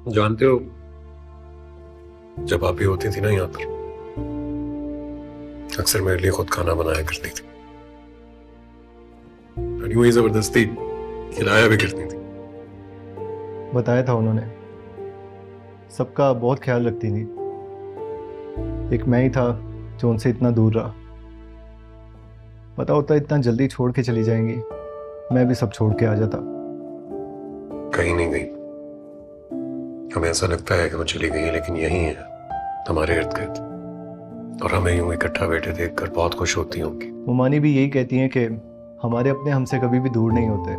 जानते हो, जब आप भी होती थी ना यहाँ पर, अक्सर मेरे लिए खुद खाना बनाया करती थी और यूं ही जबरदस्ती खिलाया भी करती थी। बताया था उन्होंने, सबका बहुत ख्याल रखती थी। एक मैं ही था जो उनसे इतना दूर रहा। पता होता इतना जल्दी छोड़ के चली जाएंगी, मैं भी सब छोड़ के आ जाता। कहीं नहीं गई। हमें ऐसा लगता है कि वो चली गई, लेकिन यही है, हमारे इर्द गिर्द। और हमें यूं इकट्ठा बैठे देखकर बहुत खुश होती होंगी। मुमानी भी यही कहती हैं कि हमारे अपने हमसे कभी भी दूर नहीं होते,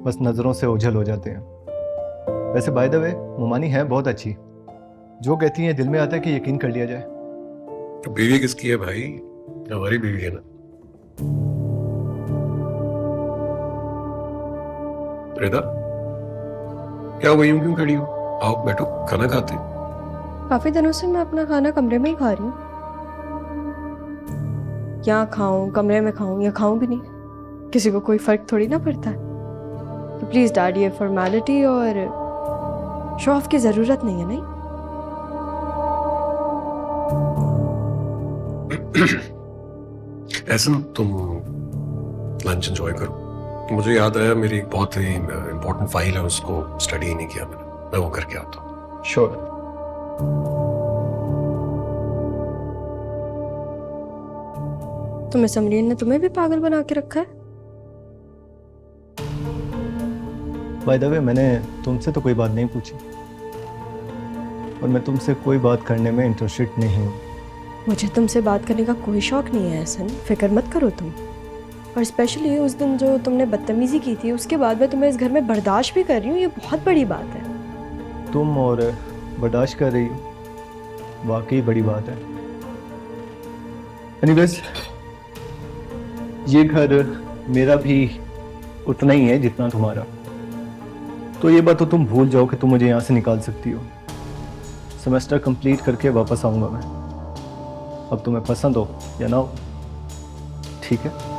बस नज़रों से ओझल हो जाते हैं। वैसे बाय द वे, मुमानी है बहुत अच्छी। जो कहती हैं दिल में आता है कि यकीन कर लिया जाए। तो बीवी किसकी है भाई? हमारी बीवी है ना। रिदा, क्या हुआ, यूं क्यों खड़ी हो? आओ बैठो, खाना खाते हैं। काफी दिनों से मैं अपना खाना कमरे में ही खा रही हूँ। यहाँ खाऊं, कमरे में खाऊं या खाऊं भी नहीं, किसी को कोई फर्क थोड़ी ना पड़ता है। तो प्लीज डैडी, ये फॉर्मेलिटी और शो ऑफ की जरूरत नहीं है। नहीं, ऐसा तुम लंच एंजॉय करो। मुझे याद आया, मेरी एक बहुत ही इम्पोर्टेंट फाइल है, उसको स्टडी ही नहीं किया मैंने। मैं वो करके आता हूँ। श्योर। तो मिस अमरीन ने तुम्हें भी पागल बना के रखा है। बाय द वे, मैंने तुमसे तो कोई बात नहीं पूछी और मैं तुमसे कोई बात करने में इंटरेस्टेड नहीं हूँ। मुझे तुमसे बात करने का कोई शौक नहीं है एहसन, फिक्र मत करो तुम। और स्पेशली उस दिन जो तुमने बदतमीजी की थी, उसके बाद मैं तुम्हें इस घर में बर्दाश्त भी कर रही हूँ, ये बहुत बड़ी बात है। तुम और बर्दाश्त कर रही हो, वाकई बड़ी बात है। एनीवेज, ये घर मेरा भी उतना ही है जितना तुम्हारा। तो ये बात तो तुम भूल जाओ कि तुम मुझे यहाँ से निकाल सकती हो। सेमेस्टर कंप्लीट करके वापस आऊँगा मैं। अब तुम्हें पसंद हो या ना हो, ठीक है।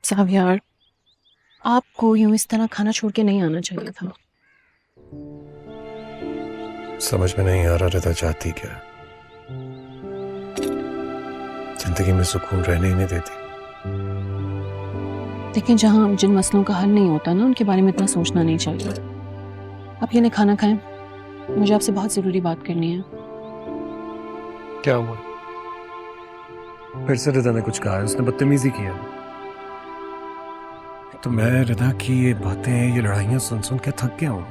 साहब यार, आपको यूं इस तरह खाना छोड़ के नहीं आना चाहिए था। समझ में नहीं आ रहा रिदा चाहती क्या है। जिंदगी में सुकून रहने ही नहीं देती। लेकिन जहां जिन मसलों का हल नहीं होता ना, उनके बारे में इतना सोचना नहीं चाहिए। आप ये नहीं खाना खाएं, मुझे आपसे बहुत जरूरी बात करनी है। क्या हुआ? फिर से रिदा ने कुछ कहा है? उसने बदतमीजी की है? तो मैं रिदा की ये बातें, ये लड़ाइयां सुन सुन के थक गया हूँ।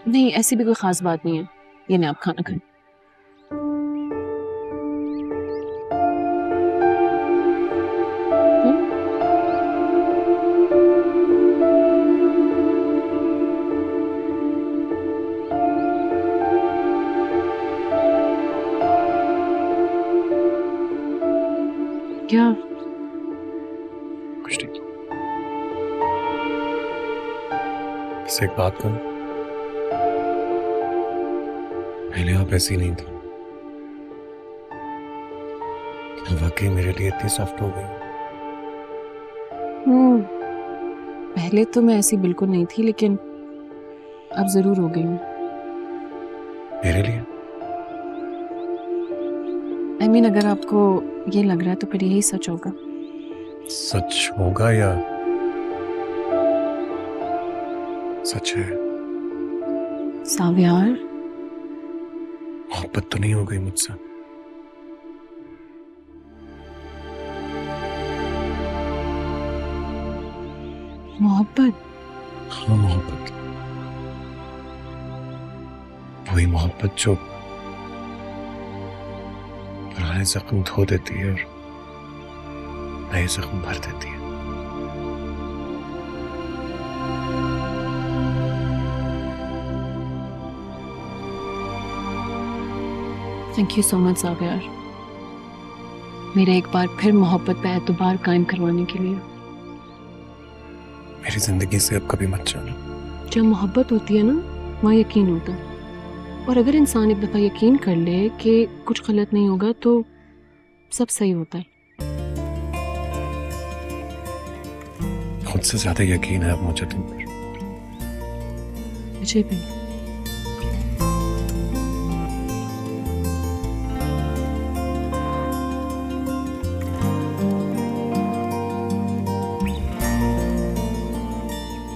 नहीं, ऐसी भी कोई खास बात नहीं है। ये नहीं, आप खाना खाएं। क्या? कुछ नहीं। बस एक बात कहूं, पहले आप ऐसी नहीं थी। वाकई मेरे लिए इतनी सॉफ्ट हो गई। पहले तो मैं ऐसी बिल्कुल नहीं थी, लेकिन अब जरूर हो गई हूँ। मेरे लिए? आई मीन, अगर आपको ये लग रहा है तो फिर यही सच होगा। सच होगा या सच है? साव्यार, मोहब्बत तो नहीं हो गई मुझसे? मोहब्बत? हाँ, मोहब्बत। वही मोहब्बत जो पुराने जख्म धो देती है और नए जख्म भर देती है। थैंक यू सो मच साव्यार, मेरे एक बार फिर मोहब्बत पे एतबार कायम करवाने के लिए। मेरी जिंदगी से अब कभी मत जाना। जब मोहब्बत होती है ना वहाँ यकीन होता है। और अगर इंसान एक दफ़ा यकीन कर ले कि कुछ गलत नहीं होगा तो सब सही होता है। खुद से ज्यादा यकीन है अब मुझे तुम पर। मुझे भी।